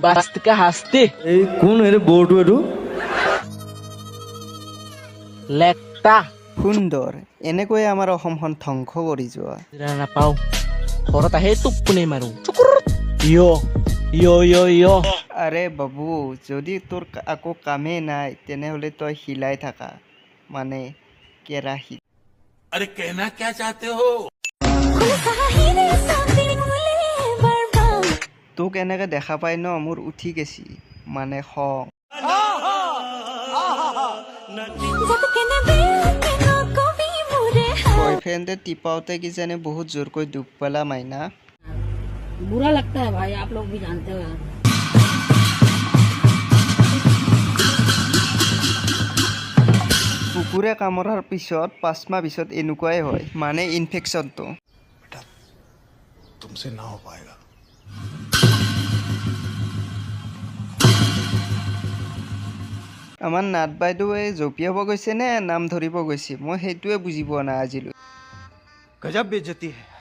বাস্তিকা হাস্তি এই কোন এৰ বড়টো এটো লেকটা সুন্দৰ এনেকৈয়ে আমাৰ অসমখন ধ্বংস কৰি যোৱা নাপাও ঘৰত আহে টোপনি মাৰো ইয় ইয় ইয় ইয় আৰে বাবু যদি তোৰ আকৌ কামেই নাই তেনেহ'লে তই হিলাই থাকা মানে কেৰাহী अरे कहना क्या चाहते हो তোক এনেকৈ দেখা পাই ন মোৰ উঠি গেছি মানে খং বয়ফ্ৰেণ্ডে টিপাওতে কিজানি বহুত জোৰকৈ দুখ পালা মাইনা बुरा लगता है भाई आप लोग भी जानते हो यार কুকুৰে কামোৰাৰ পিছত 5 মাহ পিছত এনেকুৱাই হয় মানে ইনফেকশ্যনটো तुमसे ना हो पाएगा আমাৰ নাট বাইদেৱে জঁপিয়াব গৈছে নে নাম ধৰিব গৈছে মই সেইটোৱে বুজি পোৱা নাই আজিলৈ गजब बेइज्जती है